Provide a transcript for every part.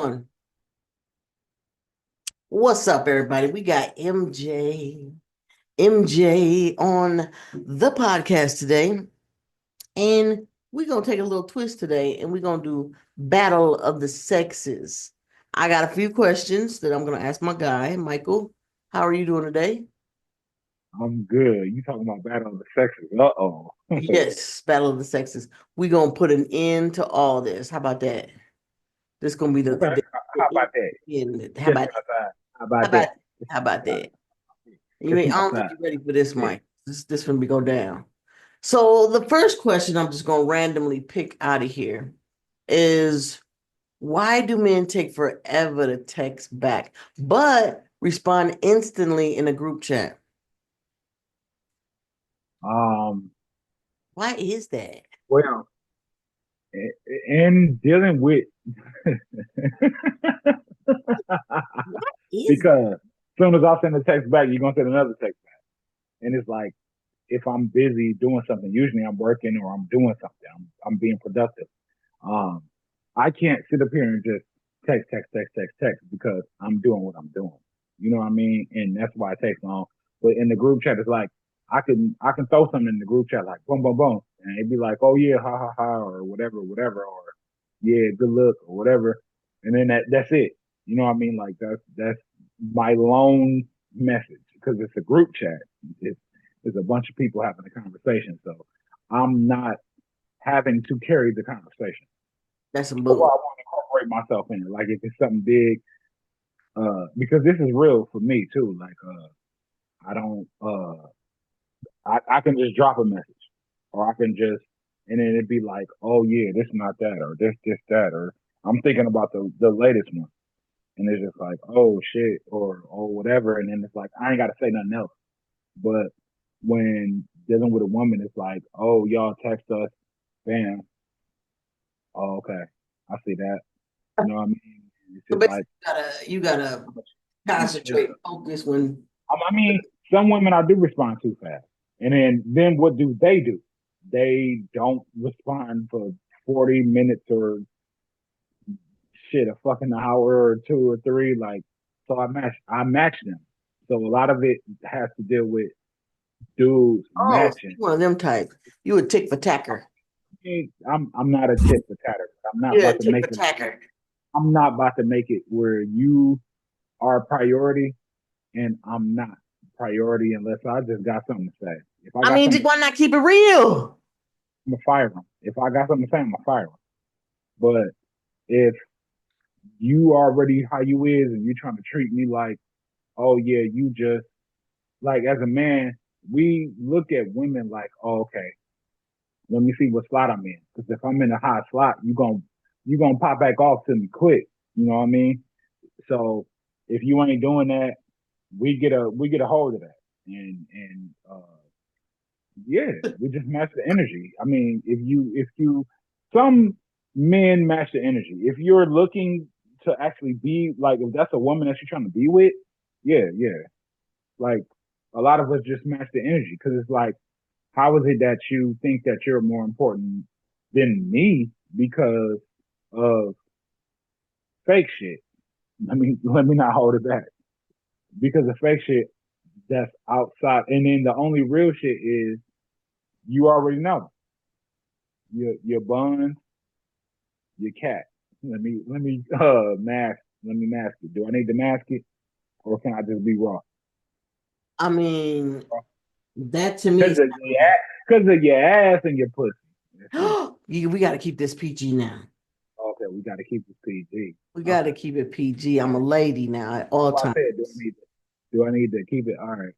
On. What's up, everybody? We got MJ on the podcast today, and we're gonna take a little twist today, and we're gonna do Battle of the Sexes. I got a few questions that I'm gonna ask my guy, Michael. How are you doing today? I'm good. You talking about battle of the sexes? Uh-oh. Yes, Battle of the Sexes. We're gonna put an end to all this. How about that? This is gonna be Okay. How about that? the end. How Kiss about my that? side. How How about about that? how about that? You Kiss ain't, I my don't think side. you're ready for this, Yeah. Mike. This gonna be go down. So the first question I'm just gonna randomly pick out of here is why do men take forever to text back, but respond instantly in a group chat? Um. Why is that? Well, in dealing with Why is because as soon as I send a text back, you're gonna send another text back, and it's like if I'm busy doing something, usually I'm working or I'm doing something. I'm being productive. Um, I can't sit up here and just text because I'm doing what I'm doing. You know what I mean? And that's why it takes long. But in the group chat, it's like I can throw something in the group chat like boom boom boom, and it'd be like, oh yeah, ha ha ha, or whatever, or yeah, good luck or whatever, and then that's it. You know what I mean? Like that's my lone message because it's a group chat. It's it's a bunch of people having a conversation, so I'm not having to carry the conversation. that's some Or bull? I want to incorporate myself in it. Like if it's something big, because this is real for me too. Like I don't I can just drop a message. Or I can just and then it'd be like, oh yeah, this not that or this that or I'm thinking about the latest one. And it's just like, oh shit, or oh whatever, and then it's like I ain't gotta say nothing else. But when dealing with a woman, it's like, oh y'all text us, bam, oh okay, I see that. You know what I mean? It's So just basically, like you gotta you concentrate, focus when. I mean, some women I do respond too fast. And then what do? They don't respond for 40 minutes or shit, a fucking hour or two or three. Like, so I match them. So a lot of it has to deal with dudes Oh, so you matching. one of them type. You a tick for tacker. I'm not a tit for tatter. I'm not Yeah, about to tick make for it. tacker. I'm not about to make it where you are a priority and I'm not priority unless I just got something to say. If I I got mean, something to why not keep it real? I'm gonna fire them. If I got something to say, I'm gonna fire them. But if you already how you is and you trying to treat me like, oh yeah, you just like as a man, we look at women like, oh okay, let me see what slot I'm in. Because if I'm in a high slot, you gonna pop back off to me quick. You know what I mean? So if you ain't doing that, we get a hold of that. And yeah, we just match the energy. I mean, if you some men match the energy. If you're looking to actually be like if that's a woman that you're trying to be with, yeah, yeah. Like a lot of us just match the energy because it's like, how is it that you think that you're more important than me because of fake shit? Let me not hold it back because of fake shit that's outside, and then the only real shit is you already know your buns, your cat. Let me mask it. Do I need to mask it or can I just be raw? I mean, that to me Because is of your ass, because of your ass and your pussy. That's it. we got to keep this PG now. Okay, we got to keep this PG. We got to Okay. keep it PG. I'm a lady now at That's all why I times. said, do I need to keep it? All right.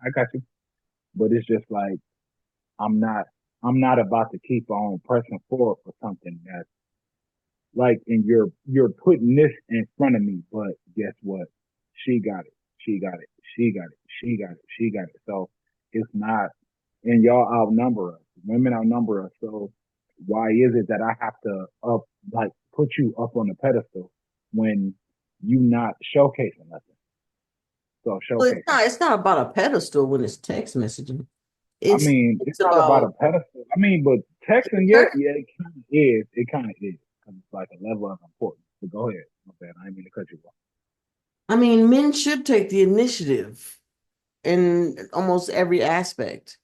I got you. But it's just like I'm not I'm not about to keep on pressing forward for something that's like and you're putting this in front of me, but guess what? She got it. She got it. She got it. She got it. She got it. So it's not and y'all outnumber us. Women outnumber us. So why is it that I have to up like put you up on the pedestal when you not showcasing nothing? So Well, showcase it. it's not about a pedestal when it's text messaging. I It's mean, it's it's not about about a pedestal. I mean, but texting, yeah, her. yeah, it kind of is. It kind of is. 'Cause it's like a level of importance. But go ahead. that. I didn't mean to cut you off. I mean, men should take the initiative in almost every aspect.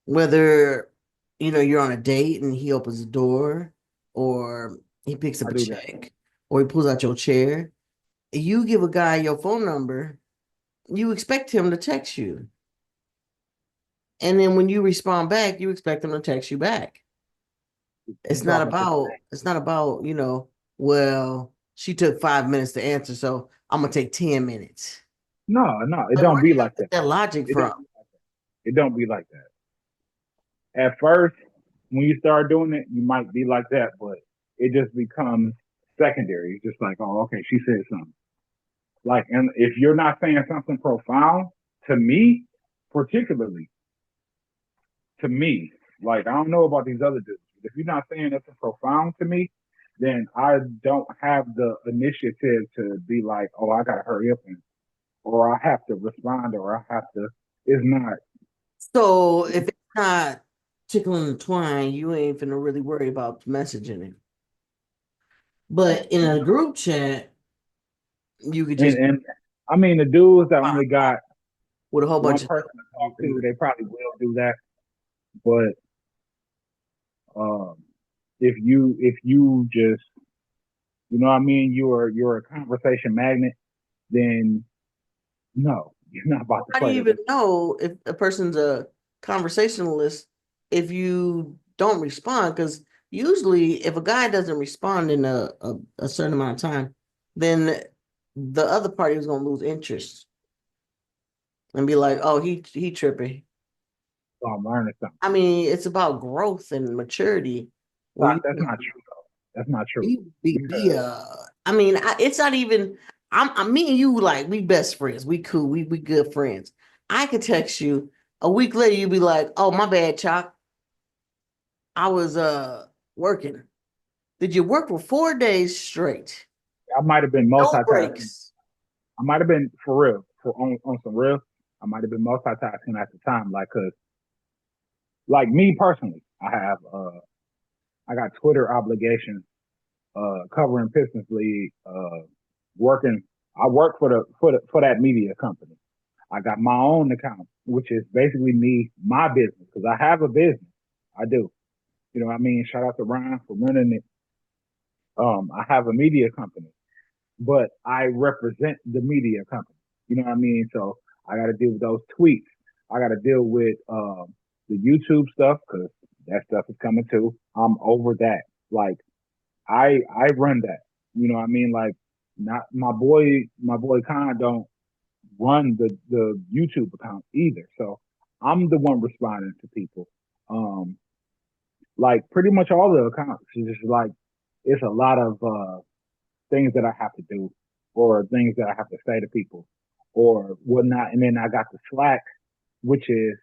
Whether you're on a date and he opens the door, or he picks up I a do that. check, or he pulls out your chair. You give a guy your phone number, you expect him to text you. And then when you respond back, you expect him to text you back. You It's not talking to the about, it's not about, well, she took 5 minutes to answer, so I'm gonna take 10 minutes. no, no, it Like, don't where do be you like get that. that logic It from? don't it don't be like that. At first, when you start doing it, you might be like that, but it just becomes secondary. It's just like, oh, okay, she said something. Like, and if you're not saying something profound to me, particularly to me, like I don't know about these other dudes. If you're not saying nothing profound to me, then I don't have the initiative to be like, oh, I gotta hurry up and, or I have to respond, or I have to. It's not. So if it's not tickling the twine, you ain't finna really worry about messaging it. But in a group chat, you could just And I mean, the dudes that only got with a whole one bunch of person to talk to, they probably will do that. But um, if you just, you know what I mean, you're a conversation magnet, then no, you're not about to how do play you that. even know if a person's a conversationalist if you don't respond? Because usually, if a guy doesn't respond in a certain amount of time, then the other party is gonna lose interest and be like, "Oh, he tripping." So I'm learning something. I mean, it's about growth and maturity. Where you That's can not true though. That's not true be because I mean, it's not even. I'm me and you like we best friends. We cool. We good friends. I could text you a week later. You be like, "Oh, my bad, Chalk. I was working." Did you work for 4 days straight? I might have been No multitasking. breaks. I might have been for real, for on some real. I might have been multitasking at the time, like, cause like me personally, I got Twitter obligations, covering Pistons League, working. I work for that media company. I got my own account, which is basically me, my business, because I have a business. I do. You know what I mean? Shout out to Ryan for running it. I have a media company, but I represent the media company. You know what I mean? So I got to deal with those tweets. I got to deal with the YouTube stuff because that stuff is coming too. I'm over that. Like I run that. You know what I mean? Like not my boy Khan don't run the YouTube account either. So I'm the one responding to people. Um, like pretty much all the accounts. It's just like it's a lot of things that I have to do or things that I have to say to people or whatnot. And then I got the Slack, which is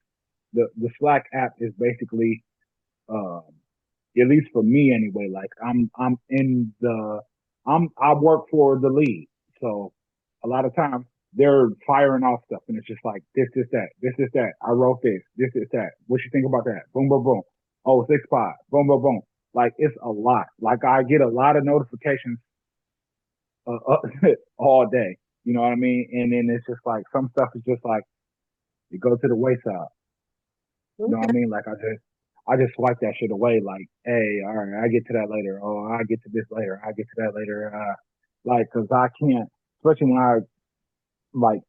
the Slack app is basically um at least for me anyway, like I'm in the I work for the league. So a lot of times they're firing off stuff and it's just like this, that, this, that. I wrote this, that. What you think about that? Boom, boom, boom. Oh, 6-5. Boom, boom, boom. Like it's a lot. Like I get a lot of notifications all day. You know what I mean? And then it's just like some stuff is just like you go to the wayside. You know what I Okay. mean? Like I just swipe that shit away. Like, hey, all right, I get to that later. Oh, I get to this later. I get to that later. Like, cause I can't, especially when I like,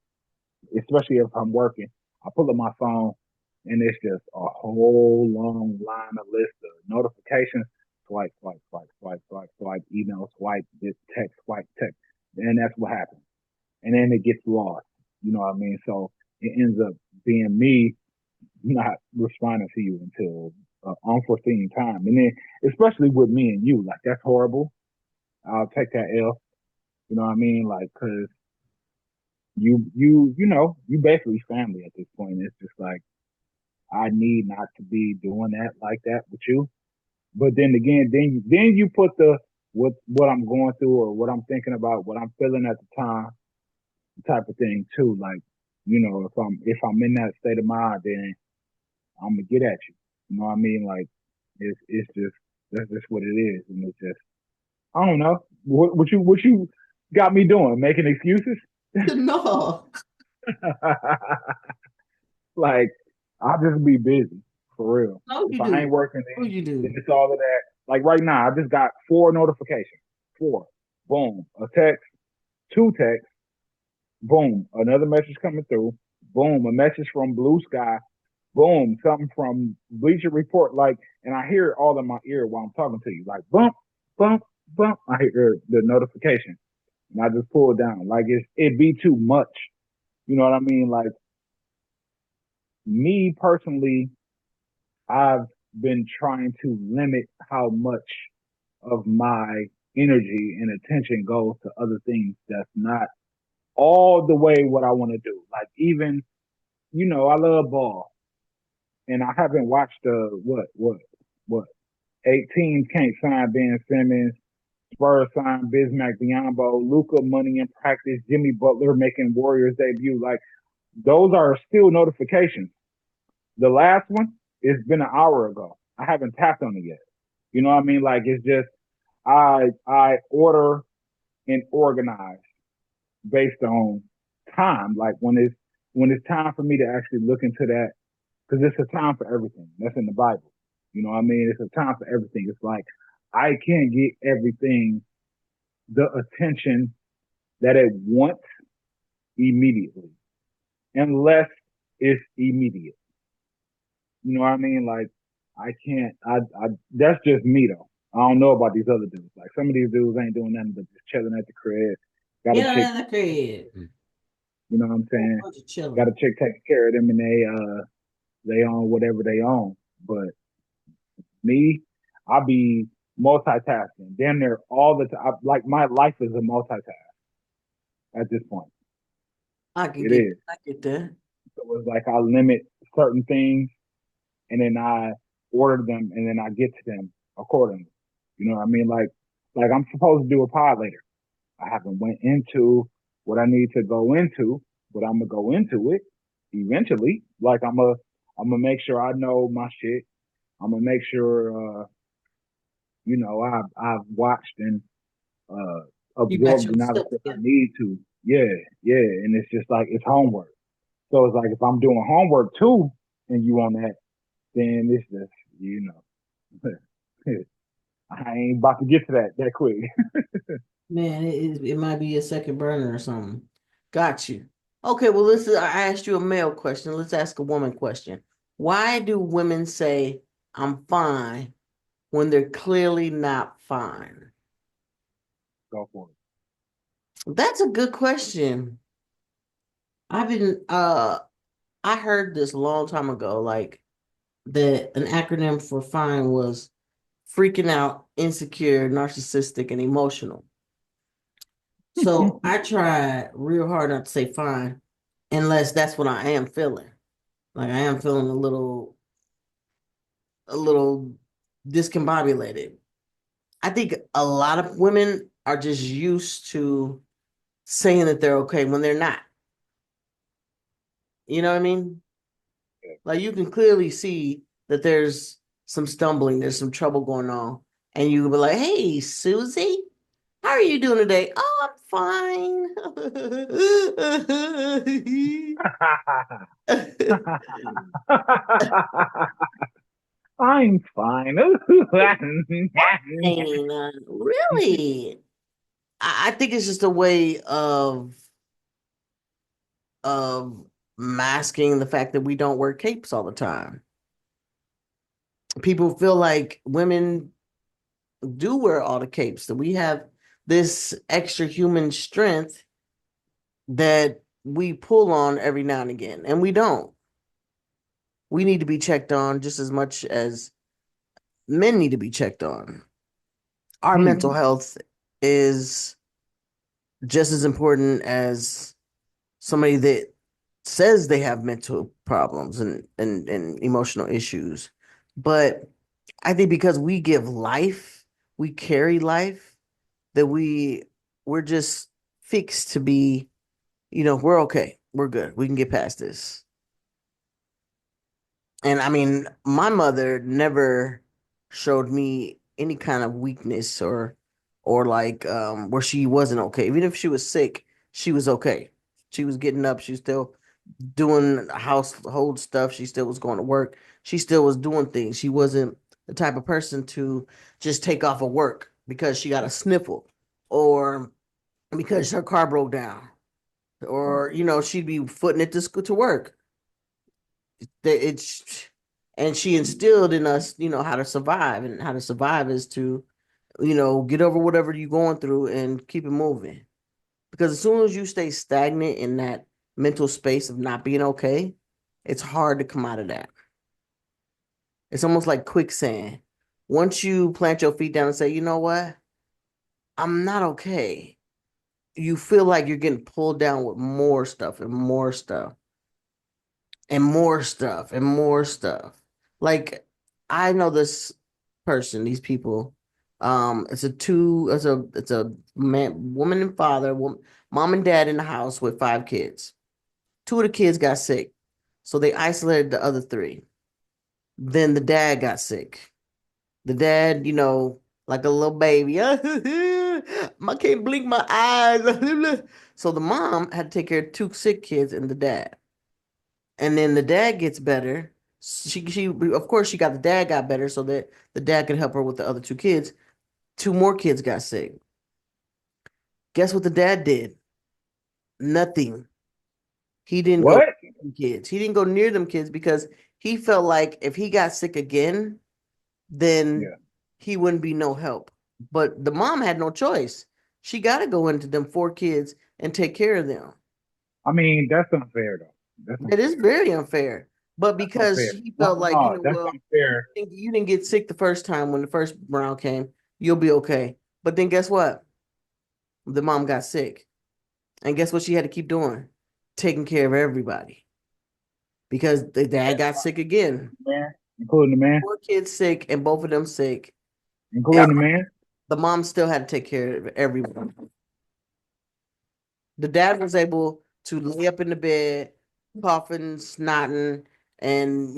especially if I'm working, I pull up my phone and it's just a whole long line of list of notifications. Swipe, swipe, swipe, swipe, swipe, swipe, email, swipe, this text, swipe, text. And that's what happens. And then it gets lost. You know what I mean? So it ends up being me not responding to you until unforeseen time. And then, especially with me and you, like that's horrible. I'll take that L. You know what I mean? Like, cause you basically family at this point. It's just like I need not to be doing that like that with you. But then again, then you put the what I'm going through or what I'm thinking about, what I'm feeling at the time, type of thing too. Like, if I'm in that state of mind, then I'm gonna get at you. You know what I mean? Like it's just that's just what it is, and it's just I don't know. What you got me doing? Making excuses? No, Like, I'll just be busy for real. no, If you I ain't do. working, No, you then do. it's all of that. Like right now, I just got 4 notifications. Four. Boom. A text, two texts. Boom. Another message coming through. Boom. A message from Blue Sky. Boom. Something from Bleacher Report. Like, and I hear it all in my ear while I'm talking to you. Like, bump, bump, bump. I hear the notification, and I just pull it down. Like it be too much. You know what I mean? Like me personally, I've been trying to limit how much of my energy and attention goes to other things that's not all the way what I want to do. Like even, I love ball and I haven't watched what 18 can't sign Ben Simmons, Spurs sign Bismack Biyombo, Luca money in practice, Jimmy Butler making Warriors debut. Like those are still notifications. The last one, it's been an hour ago. I haven't tapped on it yet. You know what I mean? Like it's just I order and organize based on time. Like when it's time for me to actually look into that, because it's a time for everything. That's in the Bible. You know what I mean? It's a time for everything. It's like I can't get everything the attention that it wants immediately, unless it's immediate. You know what I mean? Like I can't. I that's just me though. I don't know about these other dudes. Like some of these dudes ain't doing nothing but just chilling at the crib. Got a Get chick, out of the crib. you know what I'm Whole saying? bunch of Got chilling. a chick taking care of them, and they own whatever they own. But me, I be multitasking, damn near all the time. Like my life is a multitask at this point. I can It get, is. I get that. So it's like I limit certain things, and then I order them, and then I get to them accordingly. You know what I mean? Like I'm supposed to do a pod later. I haven't went into what I need to go into, but I'm gonna go into it eventually. Like I'm gonna make sure I know my shit. I'm gonna make sure I've watched and uh You got absorbed your the knowledge stuff that I together. need to. Yeah, yeah. And it's just like it's homework. So it's like if I'm doing homework too and you on that, then it's just, you know, I ain't about to get to that quick. Man, it might be a second burner or something. Got you. Okay, well, listen, I asked you a male question. Let's ask a woman question. Why do women say I'm fine when they're clearly not fine? Go for it. That's a good question. I've been I heard this a long time ago, like that an acronym for fine was freaking out, insecure, narcissistic, and emotional. So I try real hard not to say fine unless that's what I am feeling. Like I am feeling a little discombobulated. I think a lot of women are just used to saying that they're okay when they're not. You know what I mean? Like you can clearly see that there's some stumbling, there's some trouble going on, and you can be like, "Hey, Susie, how are you doing today?" "Oh, I'm fine." I'm fine. Fine, really? I think it's just a way of masking the fact that we don't wear capes all the time. People feel like women do wear all the capes, that we have this extra human strength that we pull on every now and again, and we don't. We need to be checked on just as much as men need to be checked on. Our mental Hmm. health is just as important as somebody that says they have mental problems and emotional issues. But I think because we give life, we carry life, that we're just fixed to be, we're okay. We're good. We can get past this. And I mean, my mother never showed me any kind of weakness or like where she wasn't okay. Even if she was sick, she was okay. She was getting up. She was still doing household stuff. She still was going to work. She still was doing things. She wasn't the type of person to just take off of work because she got a sniffle or because her car broke down Right. or she'd be footing it to school to work. It's and she instilled in us how to survive, and how to survive is to get over whatever you're going through and keep it moving. Because as soon as you stay stagnant in that mental space of not being okay, it's hard to come out of that. It's almost like quicksand. Once you plant your feet down and say, you know what, I'm not okay, you feel like you're getting pulled down with more stuff and more stuff and more stuff and more stuff. Like I know this person, these people. It's a man, woman and father, mom and dad in the house with 5 kids. Two of the kids got sick, so they isolated the other three. Then the dad got sick. The dad, like a little baby. I can't blink my eyes. So the mom had to take care of two sick kids and the dad. And then the dad gets better. She of course she got the dad got better so that the dad could help her with the other two kids. Two more kids got sick. Guess what the dad did? Nothing. He didn't go What? near them kids. He didn't go near them kids because he felt like if he got sick again, then Yeah. he wouldn't be no help. But the mom had no choice. She got to go into them 4 kids and take care of them. I mean, that's unfair though. That's It is unfair. very unfair. But That's because unfair. he No, felt like, no, that's well, unfair. you didn't get sick the first time when the first round came, you'll be okay. But then guess what? The mom got sick. And guess what she had to keep doing? Taking care of everybody because the dad got sick again. Man, including the man, 4 kids sick and both of them sick. including the man. The mom still had to take care of everyone. The dad was able to lay up in the bed, coughing, snotting, and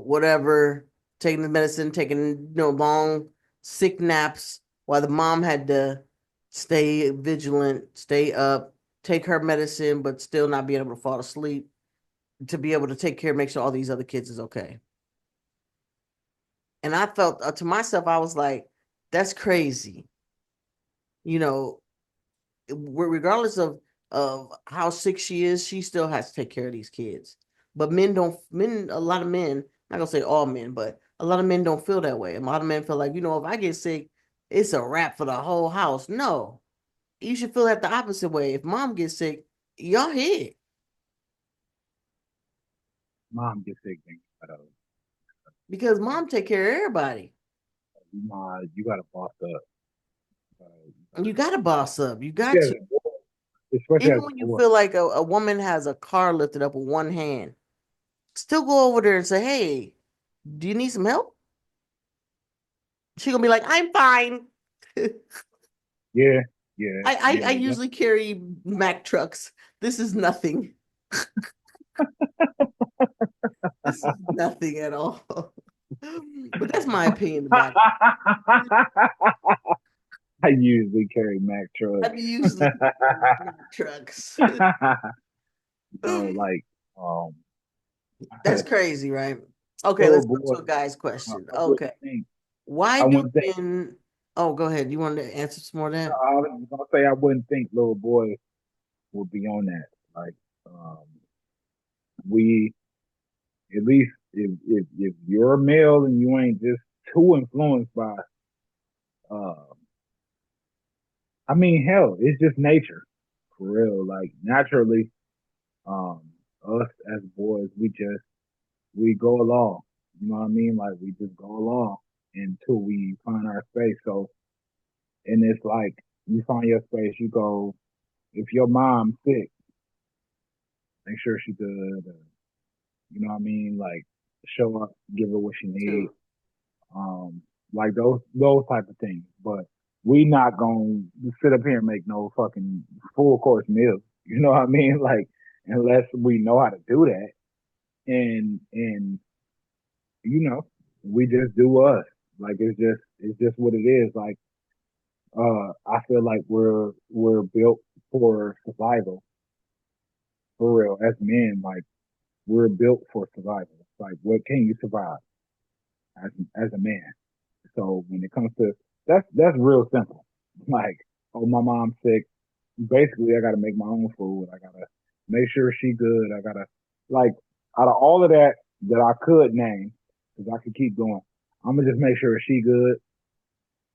whatever, taking the medicine, taking long sick naps, while the mom had to stay vigilant, stay up, take her medicine, but still not be able to fall asleep to be able to take care, make sure all these other kids is okay. And I felt to myself, I was like, that's crazy. You know, regardless of how sick she is, she still has to take care of these kids. But a lot of men, I'm not gonna say all men, but a lot of men don't feel that way. A lot of men feel like, if I get sick, it's a wrap for the whole house. No, you should feel that the opposite way. If mom gets sick, y'all hit Mom gets sick, then because mom take care of everybody. you gotta boss up. You got to boss up. You got Especially as to. a boy. Especially Even as a when you boy. feel like a woman has a car lifted up with one hand, still go over there and say, "Hey, do you need some help?" She gonna be like, "I'm fine." Yeah, yeah, I yeah. That's usually carry Mack trucks. This is nothing. This is nothing at all. But that's my opinion about it. I usually carry Mack trucks. I usually carry Mack trucks. So like, um, That's crazy, right? Okay, little let's go boy, to a guy's question. I wouldn't Okay. think. Why I do wouldn't think. men Oh, go ahead. You wanted to answer some more of that? I was gonna say I wouldn't think little boys would be on that. Like, um, we at least if you're a male and you ain't just too influenced by, uh, I mean, hell, it's just nature for real. Like naturally, um, us as boys, we go along. You know what I mean? Like we just go along until we find our space. So, and it's like you find your space, you go. If your mom's sick, make sure she good. You know what I mean? Like show up, give her what she needs. Too. Um, like those type of things. But we not gonna sit up here and make no fucking full course meal. You know what I mean? Like unless we know how to do that, and you know we just do us. Like it's just what it is. Like I feel like we're built for survival for real. As men, like we're built for survival. Like what can you survive as as a man? So when it comes to that's real simple. Like, oh my mom's sick. Basically I gotta make my own food. I gotta make sure she good. I gotta like out of all of that that I could name, because I could keep going. I'm gonna just make sure she good,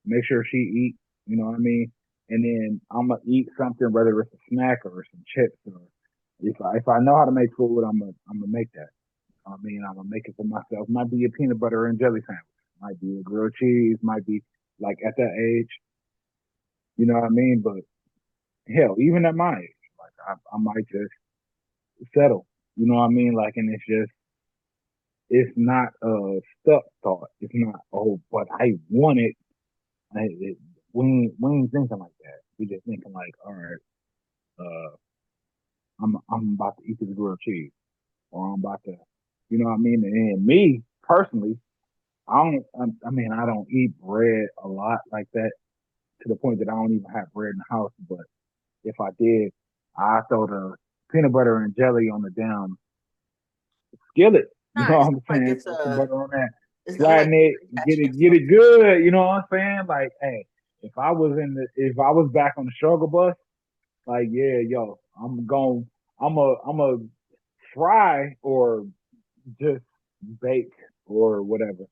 make sure she eat, you know what I mean? And then I'm gonna eat something, whether it's a snack or some chips, or if I know how to make food, I'm gonna make that. I mean, I'm gonna make it for myself. Might be a peanut butter and jelly sandwich, might be a grilled cheese, might be like at that age, you know what I mean? But hell, even at my age, like I might just settle, you know what I mean? Like, and it's not a stuck thought. It's not, oh, but I want it. It we ain't thinking like that. We just thinking like, all right, uh, I'm about to eat this grilled cheese, or I'm about to, you know what I mean? And me personally, I mean, I don't eat bread a lot like that to the point that I don't even have bread in the house. But if I did, I throw the peanut butter and jelly on the damn skillet. You know Nah, what it's I'm not like saying? it's Throw some butter on that, it's not like flatten it, you're attaching get yourself it to it. good. You know what I'm saying? Like, hey, if I was back on the struggle bus, like, yeah, yo, I'm a fry or just bake or whatever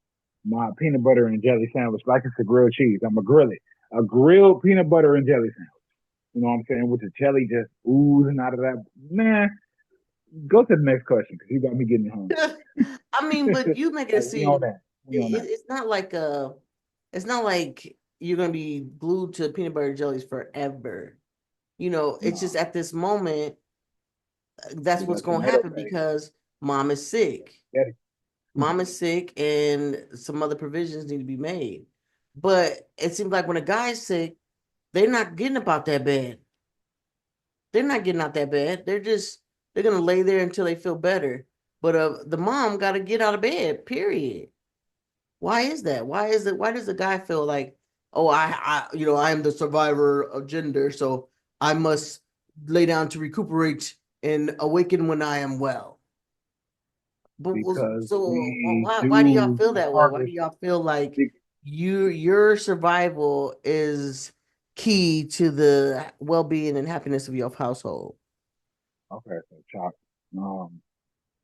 my peanut butter and jelly sandwich like it's a grilled cheese. I'm gonna grill it, a grilled peanut butter and jelly sandwich. You know what I'm saying? With the jelly just oozing out of that. Man, go to the next question because you got me getting hungry. I mean, but you make it Like we on seem that. We on that. it's not like you're gonna be glued to peanut butter jellies forever. It's just No, at this moment, that's we what's got gonna tomato happen paste. because mom is sick. Spaghetti. Mom is sick, and some other provisions need to be made. But it seems like when a guy's sick, they're not getting about that bed. They're not getting out that bed. They're gonna lay there until they feel better. But the mom got to get out of bed. Period. Why is that? Why does the guy feel like, oh, I am the survivor of gender, so I must lay down to recuperate and awaken when I am well. But Because so we why do y'all do feel the that way? Why do hardest. y'all feel like be- your survival is key to the well-being and happiness of your household? Okay, so Chuck,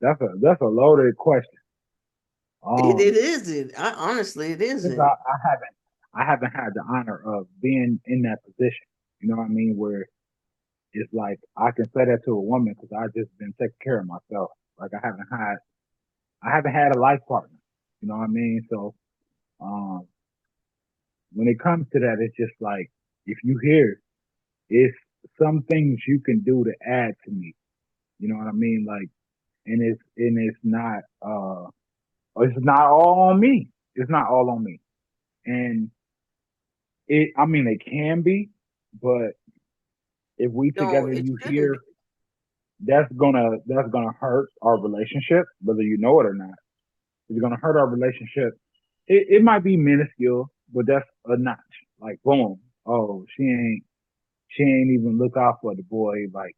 that's a loaded question. It Um, isn't. Honestly, it because isn't. I haven't had the honor of being in that position. You know what I mean? Where it's like I can say that to a woman because I just been taking care of myself. Like I haven't had a life partner. You know what I mean? So um, when it comes to that, it's just like if you hear, it's some things you can do to add to me. You know what I mean? Like, and it's not all on me. It's not all on me. And I mean, it can be, but if we No, together, it you shouldn't be. hear, that's gonna hurt our relationship, whether you know it or not. It's gonna hurt our relationship. It might be minuscule, but that's a notch. Like boom, oh she ain't even look out for the boy. Like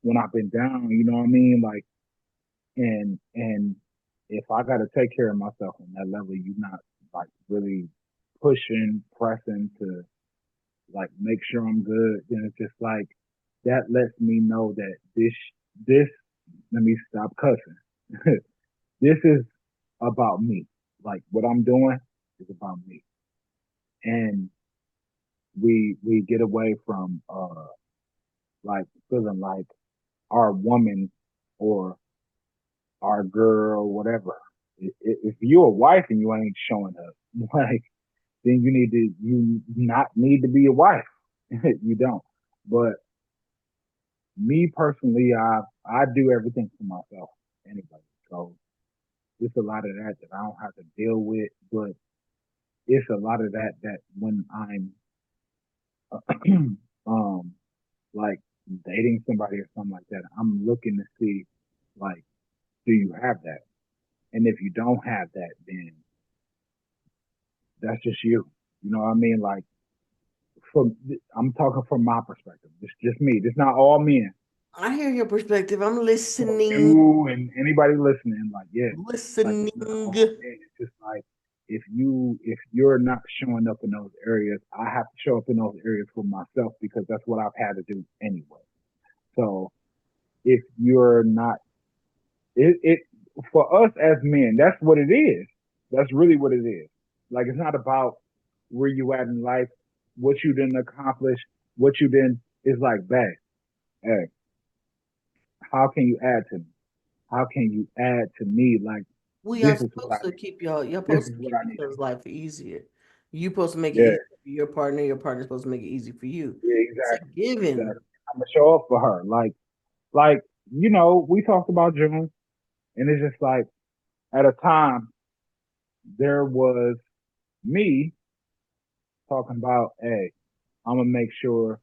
when I've been down, you know what I mean? Like and if I got to take care of myself on that level, you're not like really pushing, pressing to like make sure I'm good. Then it's just like that lets me know that this let me stop cussing. This is about me. Like what I'm doing is about me, and we get away from like feeling like our woman or our girl, whatever. If you're a wife and you ain't showing up, like then you not need to be a wife. You don't. But me personally, I do everything for myself anyway. So it's a lot of that that I don't have to deal with, but it's a lot of that that when I'm um like dating somebody or something like that, I'm looking to see like, do you have that? And if you don't have that, then that's just you. You know what I mean? Like from I'm talking from my perspective. Just me. It's not all men. I hear your perspective. I'm So listening. you and anybody listening, like, yeah, like Listening. it's not all men. It's just like if you're not showing up in those areas, I have to show up in those areas for myself because that's what I've had to do anyway. So if you're not it for us as men, that's what it is. That's really what it is. Like it's not about where you at in life, what you didn't accomplish, what you didn't. It's like, babe, hey, how can you add to me? How can you add to me? Like We are this is what I supposed to need. keep y'all. You're This supposed is to what keep I each need other's from you. life easier. You're supposed to make it Yeah, easy for your partner. Your partner's supposed to make it easy for you. yeah, It's a exactly, given. exactly. I'm gonna show up for her. Like we talked about June, and it's just like at a time there was me talking about, hey, I'm gonna make sure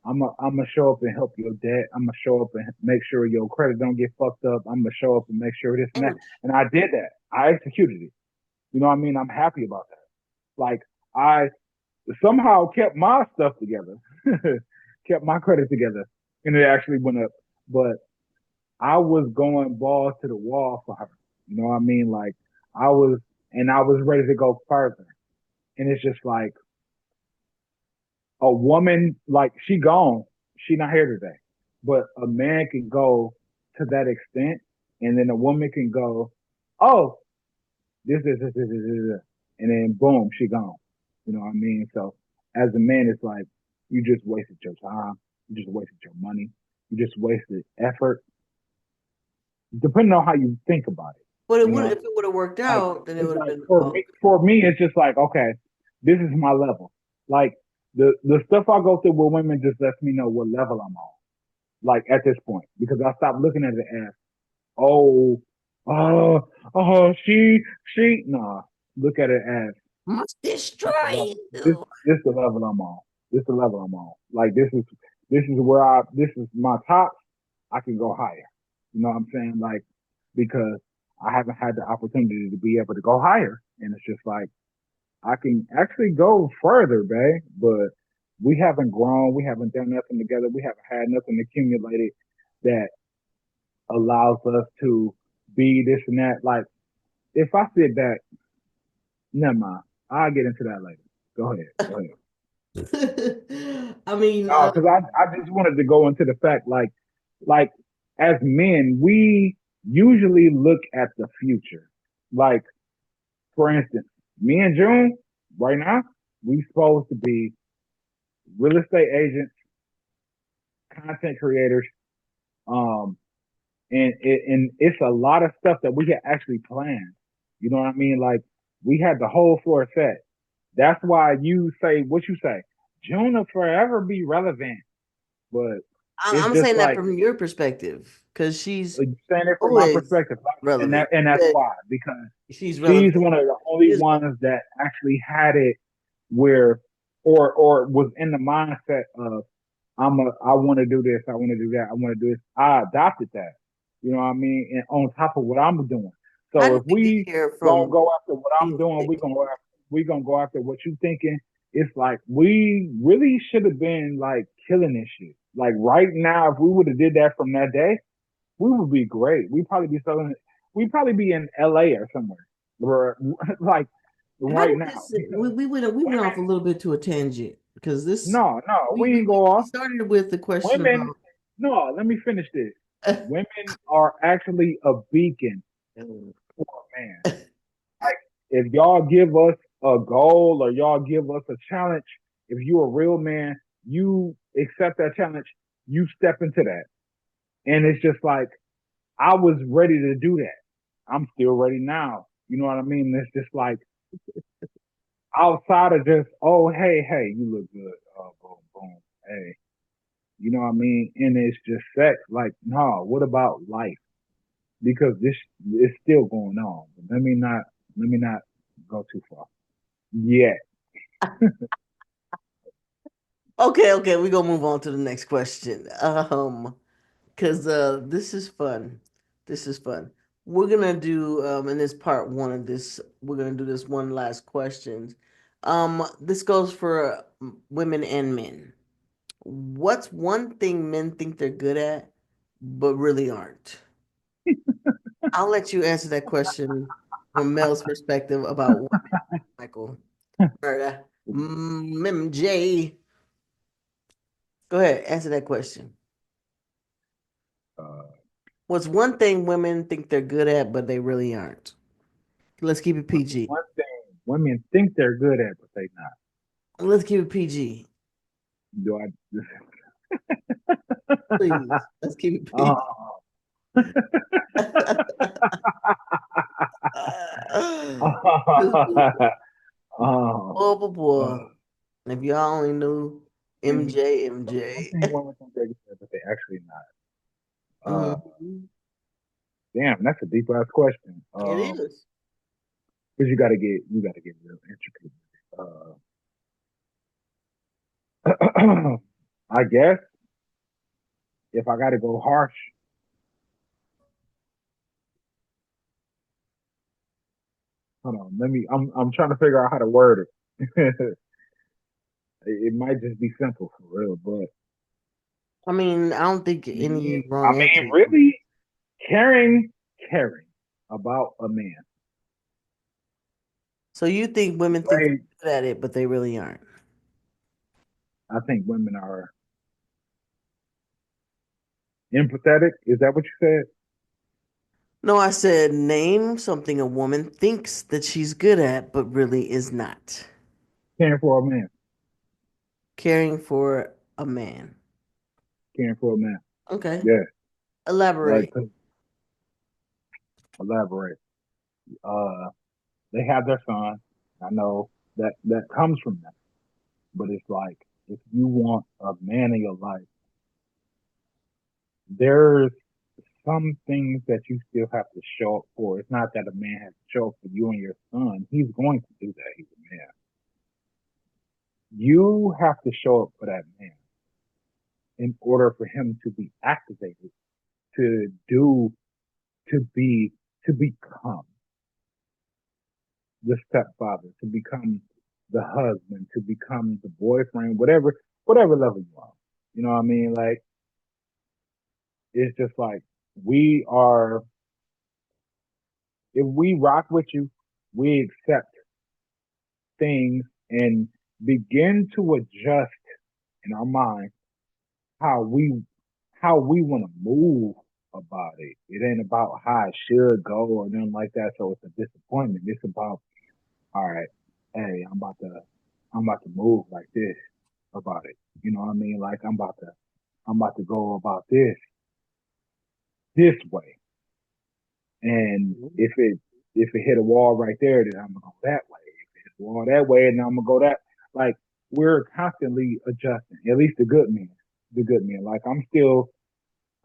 I'm gonna show up and help your debt. I'm gonna show up and make sure your credit don't get fucked up. I'm gonna show up and make sure this and that. And And I did that. I executed it. You know what I mean? I'm happy about that. Like I somehow kept my stuff together, kept my credit together, and it actually went up. But I was going balls to the wall for her. You know what I mean? Like I was, and I was ready to go further. And it's just like a woman, like she gone, she not here today. But a man can go to that extent, and then a woman can go, oh, this, and then boom, she gone. You know what I mean? So as a man, it's like you just wasted your time, you just wasted your money, you just wasted effort, depending on how you think about it. but it You would know, if it would have worked like out, then it it's would have like been for all me, for me, it's just like okay, this is my level. Like the stuff I go through with women just lets me know what level I'm on. Like at this point, because I stopped looking at it as oh, she. Nah, look at it as must this the destroy level. This you. this the level I'm on. This the level I'm on. Like this is where this is my top. I can go higher. You know what I'm saying? Like because I haven't had the opportunity to be able to go higher, and it's just like I can actually go further, babe. But we haven't grown. We haven't done nothing together. We haven't had nothing accumulated that allows us to be this and that. Like if I sit back, never mind. I'll get into that later. Go ahead. Go ahead. I mean, No, because I just wanted to go into the fact like as men, we usually look at the future. Like, for instance, me and June, right now, we supposed to be real estate agents, content creators, um, and it's a lot of stuff that we had actually planned. You know what I mean? Like we had the whole floor set. That's why you say what you say. June will forever be relevant, but it's I'm just saying that like from your perspective because she's saying it from my always perspective, relevant. and that's That why because she's she's relevant. one of the She only is ones that actually had it where or was in the mindset of I want to do this, I want to do that, I want to do this. I adopted that, you know what I mean, and on top of what I'm doing. How So did if we get we here gonna from go after what I'm being doing, sick? we gonna go after what you thinking. It's like we really should have been like killing this shit. Like right now, if we would have did that from that day, we would be great. We'd probably be selling. We'd probably be in LA or somewhere, or like How right did now. this? Because We went women, off a little bit to a tangent because this no, we ain't go we off. started with the question Women, about no. Let me finish this. Women are actually a beacon for a man. Like if y'all give us a goal or y'all give us a challenge, if you're a real man, you accept that challenge. You step into that, and it's just like I was ready to do that. I'm still ready now. You know what I mean? It's just like outside of just, oh, hey, you look good. Oh, boom, boom. Hey, you know what I mean? And it's just sex. Like, no, what about life? Because this is still going on. Let me not go too far. Yeah. okay, we're gonna move on to the next question. Because this is fun. This is fun. We're gonna do in this part one of this, we're gonna do this one last question. This goes for women and men. What's one thing men think they're good at, but really aren't? I'll let you answer that question from Mel's perspective about women, Michael. Or, MJ. Go ahead, answer that question. Uh, What's one thing women think they're good at, but they really aren't? Let's keep it what's PG. one thing women think they're good at, but they not? Let's keep it PG. Do I? Please. Let's keep it PG. Oh. Oh, Oh, boy. uh, If y'all only knew women, MJ, one MJ. thing women think they're good at, but they actually not. Mhm. Damn, that's a deep ass question. It is. Because you gotta get real intricate. I guess if I gotta go harsh, hold on, let me. I'm trying to figure out how to word it. It might just be simple for real, but I mean, I don't think yeah, any I wrong mean, answer. really caring about a man. So you think women think Right? they're good at it, but they really aren't? I think women are empathetic. Is that what you said? No, I said name something a woman thinks that she's good at, but really is not. Caring for a man. Caring for a man. Caring for a man. Okay. Yeah. Like, Elaborate. elaborate. Uh, they have their son. I know that comes from them, but it's like if you want a man in your life, there's some things that you still have to show up for. It's not that a man has to show up for you and your son. He's going to do that. He's a man. You have to show up for that man in order for him to be activated to do to be to become the stepfather, to become the husband, to become the boyfriend, whatever level you are. You know what I mean? Like it's just like we are if we rock with you, we accept things and begin to adjust in our mind how we how we want to move about it. It ain't about how it should go or nothing like that. So it's a disappointment. It's about all right, hey, I'm about to move like this about it. You know what I mean? Like I'm about to go about this way. And if it hit a wall right there, then I'm gonna go that way. If it hit a wall that way, then I'm gonna go that. Like we're constantly adjusting. At least the good men, the good men. Like I'm still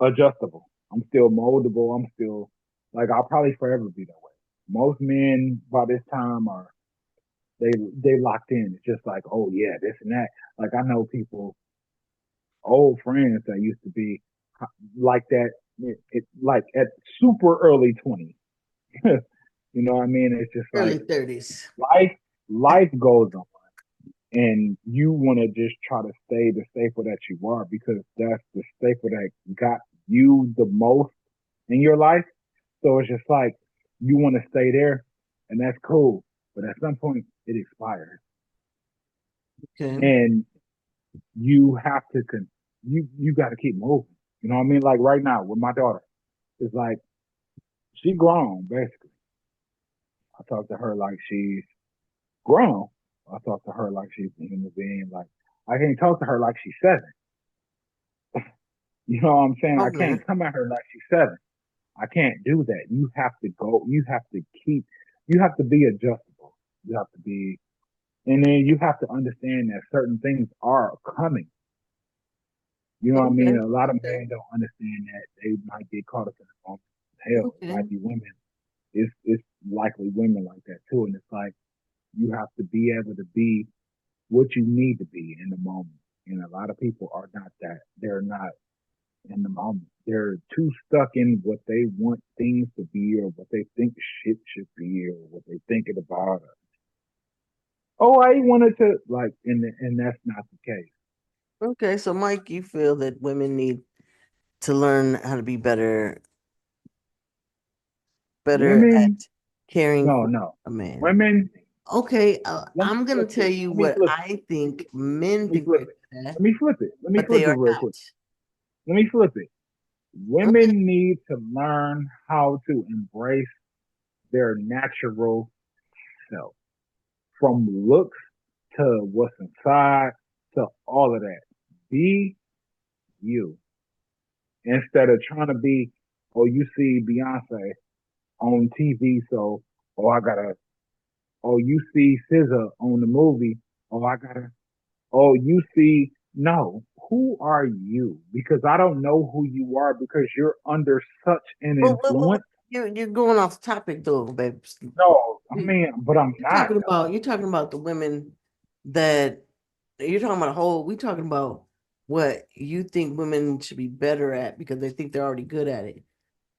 adjustable. I'm still moldable. I'm still like I'll probably forever be that way. Most men by this time are they they locked in. It's just like oh yeah, this and that. Like I know people, old friends that used to be like that. Like at super early 20s. You know what I mean? It's just Early like 30s. life life goes on and you want to just try to stay the staple that you are because that's the staple that got you the most in your life. So it's just like you want to stay there and that's cool. But at some point it expires Okay. and you have to you got to keep moving. You know what I mean? Like right now with my daughter, it's like she grown basically. I talk to her like she's grown. I talk to her like she's a human being. Like I can't talk to her like she's 7. You know what I'm saying? I Okay. can't come at her like she's 7. I can't do that. You have to go. You have to keep. You have to be adjustable. You have to be, and then you have to understand that certain things are coming. You know what I mean? Okay. A lot of Okay. men don't understand that they might get caught up in the moment. Hell, it Okay. might be women. It's likely women like that too. And it's like you have to be able to be what you need to be in the moment. And a lot of people are not that. They're not in the moment. They're too stuck in what they want things to be or what they think shit should be or what they think it about. Oh, I wanted to like, and that's not the case. Okay, so Mike, you feel that women need to learn how to be better at Women, caring no, for no. a man. Women, Okay, let me I'm gonna flip tell it. you Let me what flip it. I think men Let me think flip they're it. good at, Let me flip it. Let me but flip they it are real not. quick. Let me flip it. Okay. Women need to learn how to embrace their natural self, from looks to what's inside to all of that. Be you instead of trying to be, oh, you see Beyonce on TV, so, oh, I gotta, oh, you see SZA on the movie, oh, I gotta, oh, you see, no, who are you? Because I don't know who you are because you're under such an But influence. you're going off topic though, babe. No, I You- mean, but I'm not though. you're talking about the women that you're talking about a whole. We talking about what you think women should be better at because they think they're already good at it.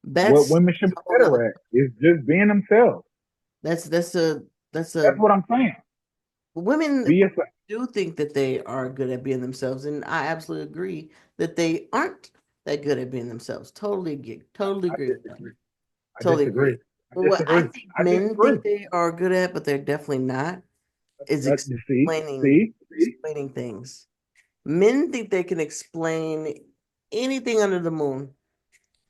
What That's women should be a whole nother. better at is just being themselves. That's that's a that's That's a what I'm saying. women Be yourself. do think that they are good at being themselves, and I absolutely agree that they aren't that good at being themselves. Totally I agree with that. disagree. I Totally disagree. agree. I But what I disagree. think I men disagree. think they are good at, but they're definitely not, is You see, see, explaining things. Men think they can explain anything under the moon,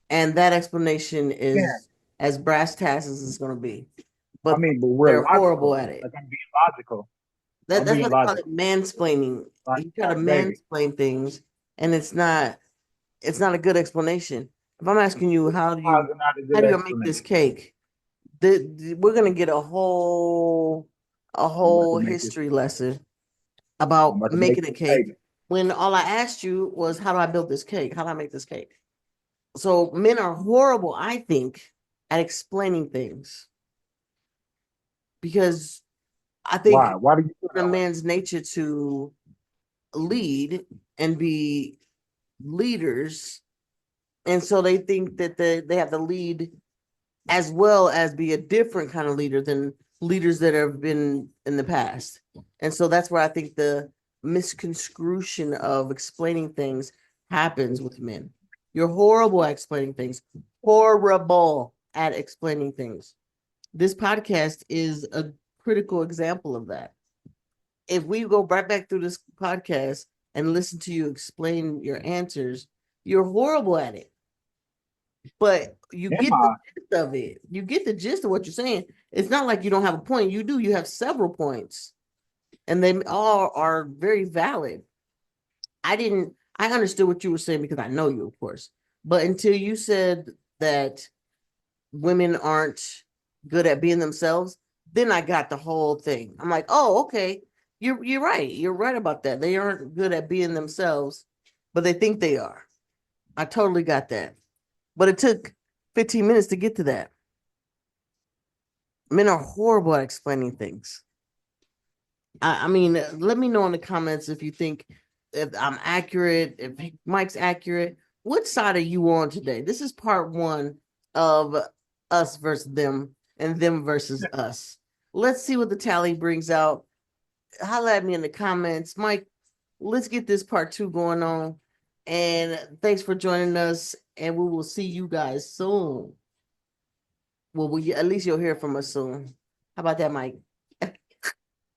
and that explanation yeah. is as brass tacks as it's going to be. I But mean, but we're they're horrible logical. at it. Like I'm being logical. I'm That's being what they call it, logical. mansplaining. You try to Baby, mansplain things, and it's not a good explanation. If I'm asking you how's it not a how good do you make explanation? this cake, we're gonna get a I'm about to whole make this. history lesson I'm about about to make making a this cake cake. when all I asked you was how do I build this cake? How do I make this cake? So men are horrible, I think, at explaining things because I Why? think Why do you feel a that way? man's nature to lead and be leaders, and so they think that they have to lead as well as be a different kind of leader than leaders that have been in the past. And so that's where I think the misconstruction of explaining things happens with men. You're horrible at explaining things, horrible at explaining things. This podcast is a critical example of that. If we go right back through this podcast and listen to you explain your answers, you're horrible at it, but you Am get the I? gist of it. You get the gist of what you're saying. It's not like you don't have a point. You do. You have several points, and they all are very valid. I didn't. I understood what you were saying because I know you, of course. But until you said that women aren't good at being themselves, then I got the whole thing. I'm like, oh, okay. You're right. You're right about that. They aren't good at being themselves, but they think they are. I totally got that. But it took 15 minutes to get to that. Men are horrible at explaining things. I mean, let me know in the comments if you think if I'm accurate, if Mike's accurate. What side are you on today? This is part one of us versus them and them versus us. Let's see what the tally brings out. Holla at me in the comments. Mike, let's get this part two going on. And thanks for joining us. And we will see you guys soon. Well, at least you'll hear from us soon. How about that, Mike?